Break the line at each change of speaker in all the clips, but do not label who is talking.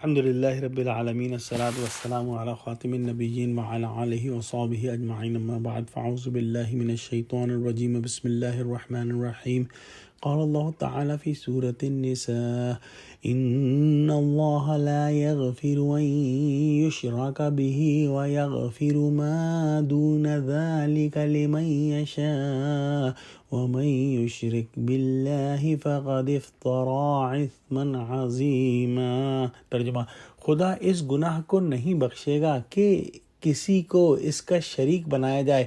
الحمد لله رب العالمين الصلاة والسلام على خاتم النبيين وعلى آله وصحبه أجمعين أما بعد فأعوذ بالله من الشيطان الرجيم بسم الله الرحمن الرحيم قال الله تعالى في سورة النساء إن الله لا يغفر أن يشرك به ويغفر ما دون ذلك لمن يشاء ومن يشرك بالله فقد افترى إثما عظيما۔ ترجمہ: خدا اس گناہ کو نہیں بخشے گا کہ کسی کو اس کا شریک بنایا جائے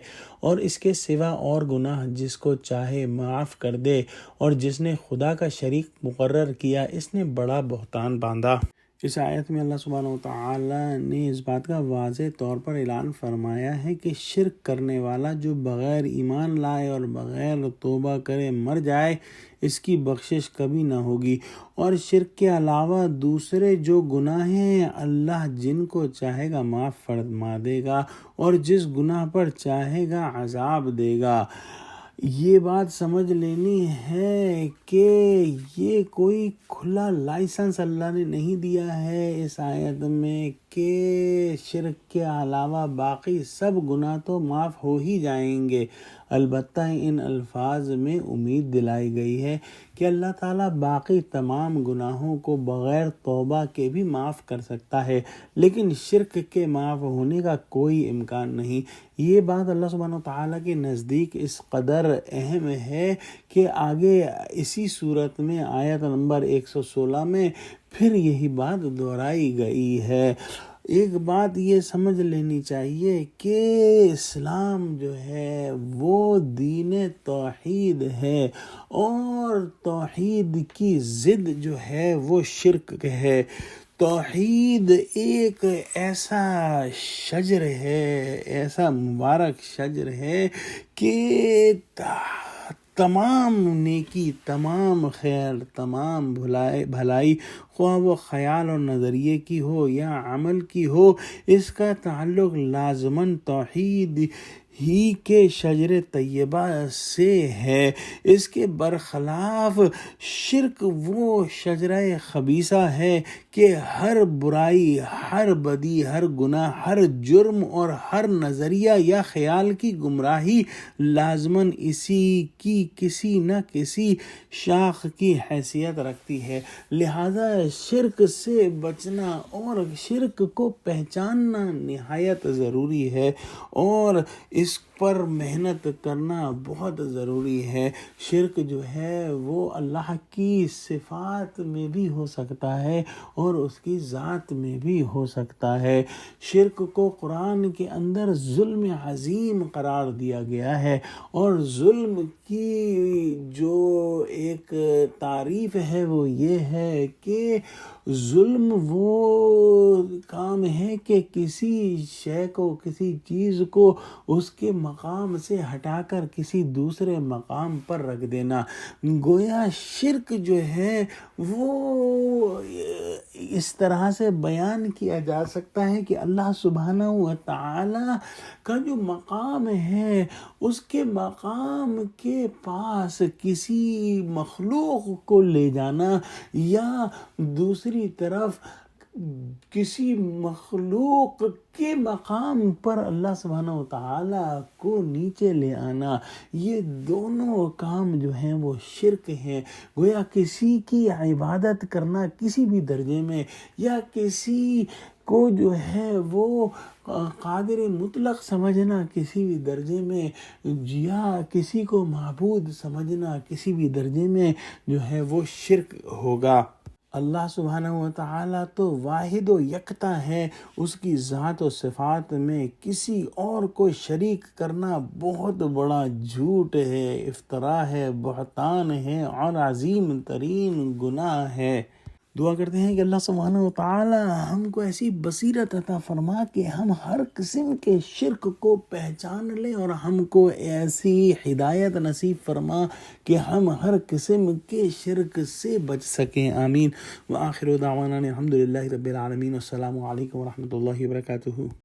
اور اس کے سوا اور گناہ جس کو چاہے معاف کر دے، اور جس نے خدا کا شریک مقرر کیا اس نے بڑا بہتان باندھا۔ اس آیت میں اللہ سبحانہ وتعالی نے اس بات کا واضح طور پر اعلان فرمایا ہے کہ شرک کرنے والا جو بغیر ایمان لائے اور بغیر توبہ کرے مر جائے، اس کی بخشش کبھی نہ ہوگی، اور شرک کے علاوہ دوسرے جو گناہ ہیں اللہ جن کو چاہے گا معاف فرما دے گا اور جس گناہ پر چاہے گا عذاب دے گا۔ یہ بات سمجھ لینی ہے کہ یہ کوئی کھلا لائسنس اللہ نے نہیں دیا ہے اس آیت میں کہ شرک کے علاوہ باقی سب گناہ تو معاف ہو ہی جائیں گے۔ البتہ ان الفاظ میں امید دلائی گئی ہے کہ اللہ تعالیٰ باقی تمام گناہوں کو بغیر توبہ کے بھی معاف کر سکتا ہے، لیکن شرک کے معاف ہونے کا کوئی امکان نہیں۔ یہ بات اللہ سبحانہ وتعالیٰ کے نزدیک اس قدر اہم ہے کہ آگے اسی صورت میں آیت نمبر 116 میں پھر یہی بات دہرائی گئی ہے۔ ایک بات یہ سمجھ لینی چاہیے کہ اسلام جو ہے وہ دین توحید ہے، اور توحید کی ضد جو ہے وہ شرک ہے۔ توحید ایک ایسا شجر ہے، ایسا مبارک شجر ہے کہ تمام نیکی، تمام خیر، تمام بھلائی، خواہ وہ خیال اور نظریے کی ہو یا عمل کی ہو، اس کا تعلق لازماً توحید ہی کے شجر طیبہ سے ہے۔ اس کے برخلاف شرک وہ شجرہ خبیثہ ہے کہ ہر برائی، ہر بدی، ہر گناہ، ہر جرم اور ہر نظریہ یا خیال کی گمراہی لازماً اسی کی کسی نہ کسی شاخ کی حیثیت رکھتی ہے۔ لہذا شرک سے بچنا اور شرک کو پہچاننا نہایت ضروری ہے، اور اس پر محنت کرنا بہت ضروری ہے۔ شرک جو ہے وہ اللہ کی صفات میں بھی ہو سکتا ہے اور اس کی ذات میں بھی ہو سکتا ہے۔ شرک کو قرآن کے اندر ظلم عظیم قرار دیا گیا ہے، اور ظلم کی جو ایک تعریف ہے وہ یہ ہے کہ ظلم وہ کام ہے کہ کسی شے کو، کسی چیز کو اس کے مقام سے ہٹا کر کسی دوسرے مقام پر رکھ دینا۔ گویا شرک جو ہے وہ اس طرح سے بیان کیا جا سکتا ہے کہ اللہ سبحانہ و تعالی کا جو مقام ہے، اس کے مقام کے پاس کسی مخلوق کو لے جانا، یا دوسری طرف کسی مخلوق کے مقام پر اللہ سبحانہ و تعالیٰ کو نیچے لے آنا، یہ دونوں کام جو ہیں وہ شرک ہیں۔ گویا کسی کی عبادت کرنا کسی بھی درجے میں، یا کسی کو جو ہے وہ قادر مطلق سمجھنا کسی بھی درجے میں، یا کسی کو معبود سمجھنا کسی بھی درجے میں، جو ہے وہ شرک ہوگا۔ اللہ سبحانہ و تعالیٰ تو واحد و یکتا ہے، اس کی ذات و صفات میں کسی اور کو شریک کرنا بہت بڑا جھوٹ ہے، افتراء ہے، بہتان ہے اور عظیم ترین گناہ ہے۔ دعا کرتے ہیں کہ اللہ سبحانہ و تعالی ہم کو ایسی بصیرت عطا فرما کہ ہم ہر قسم کے شرک کو پہچان لیں، اور ہم کو ایسی ہدایت نصیب فرما کہ ہم ہر قسم کے شرک سے بچ سکیں۔ آمین۔ وآخر دعوانا الحمد للہ رب العالمین۔ السلام علیکم ورحمۃ اللہ وبرکاتہ۔